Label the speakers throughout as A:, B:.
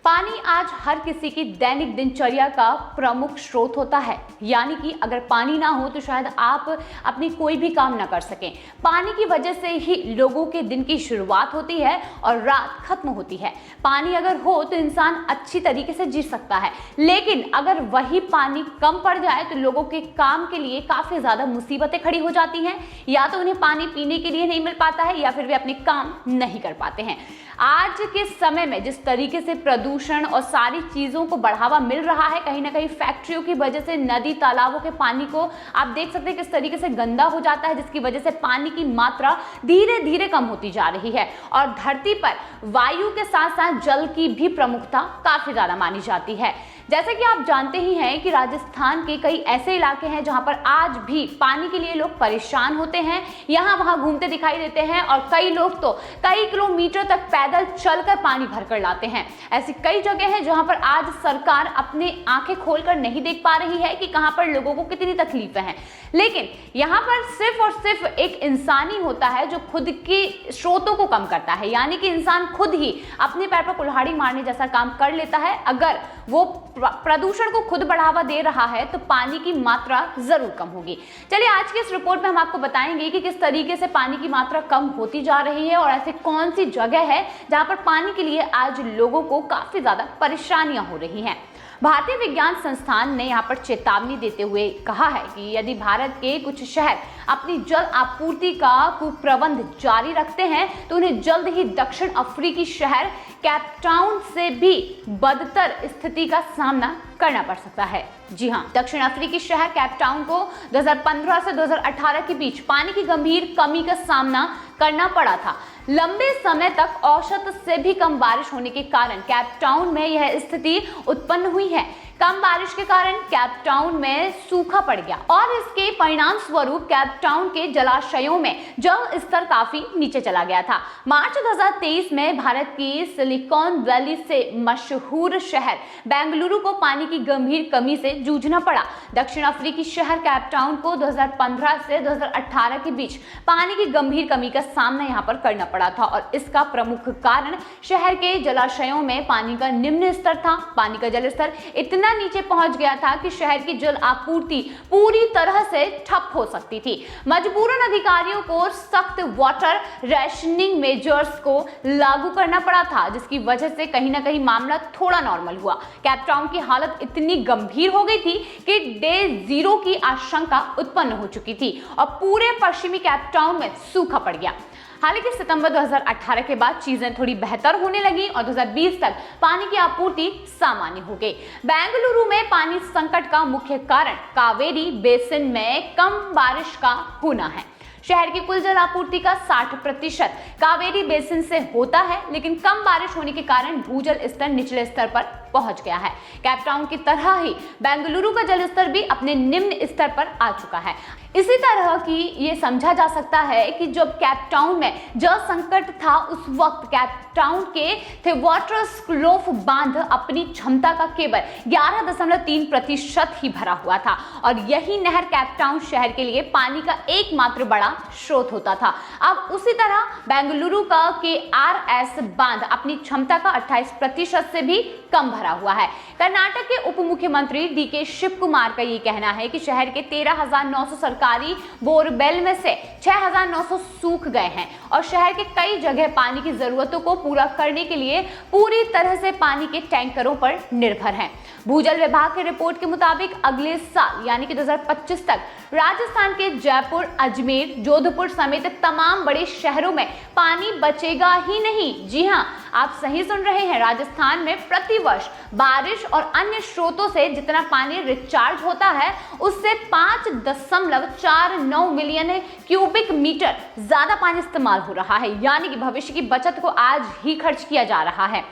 A: पानी आज हर किसी की दैनिक दिनचर्या का प्रमुख स्रोत होता है। यानी कि अगर पानी ना हो तो शायद आप अपनी कोई भी काम ना कर सकें। पानी की वजह से ही लोगों के दिन की शुरुआत होती है और रात खत्म होती है। पानी अगर हो तो इंसान अच्छी तरीके से जी सकता है, लेकिन अगर वही पानी कम पड़ जाए तो लोगों के काम के लिए काफी ज्यादा मुसीबतें खड़ी हो जाती हैं। या तो उन्हें पानी पीने के लिए नहीं मिल पाता है या फिर वे अपने काम नहीं कर पाते हैं। आज के समय में जिस तरीके से प्रदूषण और सारी चीजों को बढ़ावा मिल रहा है, कहीं ना कहीं फैक्ट्रियों की वजह से नदी तालाबों के पानी को आप देख सकते हैं किस तरीके से गंदा हो जाता है, जिसकी वजह से पानी की मात्रा धीरे धीरे कम होती जा रही है। और धरती पर वायु के साथ साथ जल की भी प्रमुखता काफी ज्यादा मानी जाती है। जैसे कि आप जानते ही हैं कि राजस्थान के कई ऐसे इलाके हैं जहां पर आज भी पानी के लिए लोग परेशान होते हैं, यहाँ वहां घूमते दिखाई देते हैं और कई लोग तो कई किलोमीटर तक पैदल चलकर पानी भरकर लाते हैं। ऐसी कई जगह हैं जहां पर आज सरकार अपने आंखें खोलकर नहीं देख पा रही है कि कहां पर लोगों को कितनी तकलीफें हैं, लेकिन यहाँ पर सिर्फ और सिर्फ एक इंसान ही होता है जो खुद के स्रोतों को कम करता है। यानी कि इंसान खुद ही अपने पैर पर कुल्हाड़ी मारने जैसा काम कर लेता है। अगर वो प्रदूषण को खुद बढ़ावा दे रहा है तो पानी की मात्रा जरूर कम होगी। चलिए आज के इस रिपोर्ट में हम आपको बताएंगे कि किस तरीके से पानी की मात्रा कम होती जा रही है और ऐसे कौन सी जगह है जहां पर पानी के लिए आज लोगों को काफी ज्यादा परेशानियां हो रही हैं। भारतीय विज्ञान संस्थान ने यहाँ पर चेतावनी देते हुए कहा है कि यदि भारत के कुछ शहर अपनी जल आपूर्ति का कुप्रबंध जारी रखते हैं तो उन्हें जल्द ही दक्षिण अफ्रीकी शहर केपटाउन से भी बदतर स्थिति का सामना करना पड़ सकता है। जी हाँ, दक्षिण अफ्रीकी शहर केपटाउन को 2015 से 2018 के बीच पानी की गंभीर कमी का सामना करना पड़ा था। लंबे समय तक औसत से भी कम बारिश होने के कारण केपटाउन में यह स्थिति उत्पन्न हुई है। कम बारिश के कारण केपटाउन में सूखा पड़ गया और इसके परिणाम स्वरूप केपटाउन के जलाशयों में जल स्तर काफी नीचे चला गया था। मार्च 2023 में भारत की सिलिकॉन वैली से मशहूर शहर बेंगलुरु को पानी की गंभीर कमी से जूझना पड़ा। दक्षिण अफ्रीकी शहर केपटाउन को 2015 से 2018 के बीच पानी की गंभीर कमी का सामना यहाँ पर करना पड़ा था और इसका प्रमुख कारण शहर के जलाशयों में पानी का निम्न स्तर था। पानी का जल स्तर इतना नीचे पहुंच गया था कि शहर की जल आपूर्ति पूरी तरह से ठप हो सकती थी। मजबूरन अधिकारियों को सख्त वाटर रेशनिंग मेजर्स को लागू करना पड़ा था, जिसकी वजह से कहीं ना कहीं मामला थोड़ा नॉर्मल हुआ। केपटाउन की हालत इतनी गंभीर हो गई थी कि डे 0 की आशंका उत्पन्न हो चुकी थी और पूरे पश्चिमी केपटाउन में सूखा पड़ गया। हालांकि सितंबर 2018 के बाद चीजें थोड़ी बेहतर होने लगी और 2020 तक पानी की आपूर्ति सामान्य हो गई। बेंगलुरु में पानी संकट का मुख्य कारण कावेरी बेसिन में कम बारिश का होना है। शहर की कुल जल आपूर्ति का 60% कावेरी बेसिन से होता है, लेकिन कम बारिश होने के कारण भूजल स्तर निचले स्तर पर पहुंच गया है। केपटाउन की तरह ही बेंगलुरु का जल स्तर भी अपने निम्न स्तर पर आ चुका है। इसी तरह की ये समझा जा सकता है कि जब केपटाउन में जल संकट था उस वक्त केपटाउन के थेवाटरस्क्लोफ बांध अपनी क्षमता का केवल 11.3% ही भरा हुआ था और यही नहर केपटाउन शहर के लिए पानी का एकमात्र बड़ा स्रोत होता था। अब उसी तरह बेंगलुरु का KRS बांध अपनी क्षमता का 28% से भी कम भरा हुआ है। कर्नाटक के उप मुख्यमंत्री DK शिव कुमार का ये कहना है कि शहर के 13,900 सरकारी बोरवेल में से 6,900 सूख गए हैं और शहर के कई जगह पानी की जरूरतों को पूरा करने के लिए पूरी तरह से पानी के टैंकरों पर निर्भर हैं। भूजल विभाग की रिपोर्ट के मुताबिक अगले साल यानी कि 2025 तक राजस्थान के जयपुर, अजमेर, जोधपुर समेत तमाम बड़े शहरों में पानी बचेगा ही नहीं। जी हाँ, आप सही सुन रहे हैं, राजस्थान में प्रतिवर्ष बारिश और अन्य स्रोतों से जितना पानी रिचार्ज होता है उससे 5.49 मिलियन क्यूबिक मीटर ज्यादा पानी इस्तेमाल हो रहा है। यानी कि भविष्य की बचत को आज ही खर्च किया जा रहा है।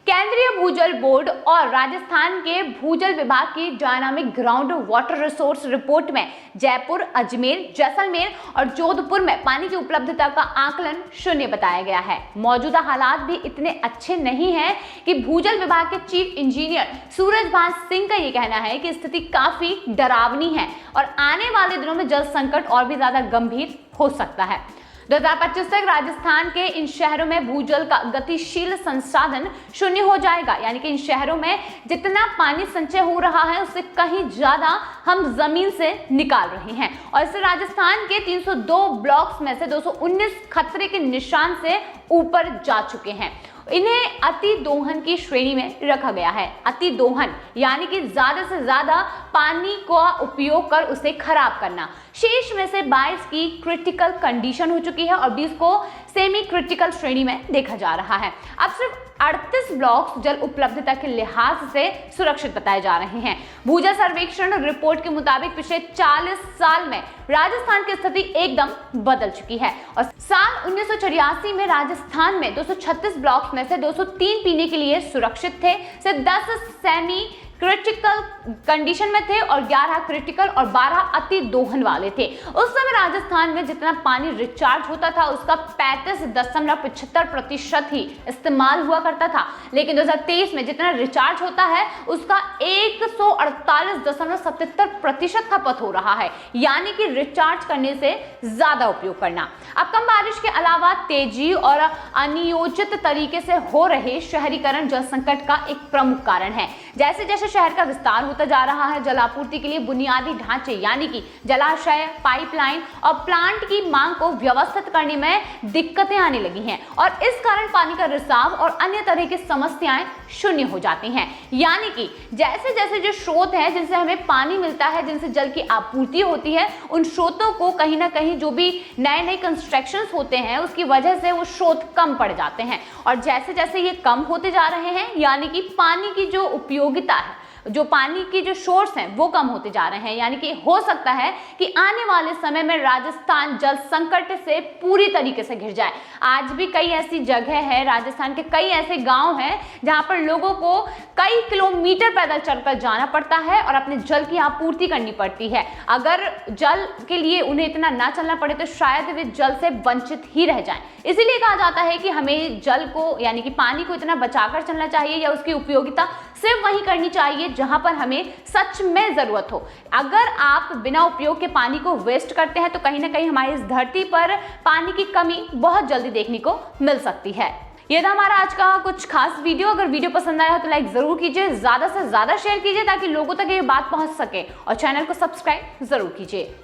A: केंद्रीय भूजल बोर्ड और राजस्थान के भूजल विभाग की dynamic ground water resource report में जयपुर, अजमेर, जैसलमेर और जोधपुर में पानी की उपलब्धता का आकलन 0 बताया गया है। मौजूदा हालात भी इतने अच्छे नहीं हैं कि भूजल विभाग के चीफ इंजीनियर सूरजभान सिंह का ये कहना है कि स्थिति काफी डरावनी है और आने वाले दिनों में जल संकट और भी ज्यादा गंभीर हो सकता है। 2025 तक राजस्थान के इन शहरों में भूजल का गतिशील संसाधन शून्य हो जाएगा, यानी कि इन शहरों में जितना पानी संचय हो रहा है उससे कहीं ज्यादा हम जमीन से निकाल रहे हैं। और इससे राजस्थान के 302 ब्लॉक्स में से 219 खतरे के निशान से ऊपर जा चुके हैं। इन्हें अति दोहन की श्रेणी में रखा गया है। अति दोहन यानी कि ज्यादा से ज्यादा पानी का उपयोग कर उसे खराब करना। शेष में से 22 की क्रिटिकल कंडीशन हो चुकी है और 20 को सेमी क्रिटिकल श्रेणी में देखा जा रहा है। अब सिर्फ 38 ब्लॉक्स जल उपलब्धता के लिहाज से सुरक्षित बताए जा रहे हैं। भूजल सर्वेक्षण रिपोर्ट के मुताबिक पिछले 40 साल में राजस्थान की स्थिति एकदम बदल चुकी है और साल 1984 में राजस्थान में 236 ब्लॉक्स में से 203 पीने के लिए सुरक्षित थे, सिर्फ 10 सेमी क्रिटिकल कंडीशन में थे और 11 क्रिटिकल और 12 अति दोहन वाले थे। उस समय राजस्थान में जितना पानी रिचार्ज होता था उसका 35.75% ही इस्तेमाल हुआ करता था, लेकिन 2023 में जितना रिचार्ज होता है उसका 148.77% खपत हो रहा है, यानी कि रिचार्ज करने से ज्यादा उपयोग करना। अब कम बारिश के अलावा तेजी और अनियोजित तरीके से हो रहे शहरीकरण जल संकट का एक प्रमुख कारण है। जैसे जैसे शहर का विस्तार होता जा रहा है, जलापूर्ति के लिए बुनियादी ढांचे यानी कि जलाशय, पाइपलाइन और प्लांट की मांग को व्यवस्थित करने में दिक्कतें आने लगी हैं और इस कारण पानी का रिसाव और अन्य तरह की समस्याएं शून्य हो जाती हैं। यानी कि जैसे जैसे जो स्रोत है जिनसे हमें पानी मिलता है, जिनसे जल की आपूर्ति होती है, उन स्रोतों को कहीं ना कहीं जो भी नए नए कंस्ट्रक्शंस होते हैं उसकी वजह से वो स्रोत कम पड़ जाते हैं और जैसे जैसे ये कम होते जा रहे हैं, यानी कि पानी की जो उपयोगिता है, जो पानी की जो सोर्स हैं वो कम होते जा रहे हैं, यानी कि हो सकता है कि आने वाले समय में राजस्थान जल संकट से पूरी तरीके से घिर जाए। आज भी कई ऐसी जगह है, राजस्थान के कई ऐसे गांव हैं जहां पर लोगों को कई किलोमीटर पैदल चलकर जाना पड़ता है और अपने जल की आपूर्ति करनी पड़ती है। अगर जल के लिए उन्हें इतना ना चलना पड़े तो शायद वे जल से वंचित ही रह जाएं। इसीलिए कहा जाता है कि हमें जल को यानी कि पानी को इतना बचाकर चलना चाहिए या उसकी उपयोगिता सिर्फ वही करनी चाहिए जहां पर हमें सच में जरूरत हो। अगर आप बिना उपयोग के पानी को वेस्ट करते हैं तो कहीं ना कहीं हमारी इस धरती पर पानी की कमी बहुत जल्दी देखने को मिल सकती है। ये था हमारा आज का कुछ खास वीडियो। अगर वीडियो पसंद आया हो तो लाइक जरूर कीजिए, ज्यादा से ज्यादा शेयर कीजिए ताकि लोगों तक ये बात पहुंच सके और चैनल को सब्सक्राइब जरूर कीजिए।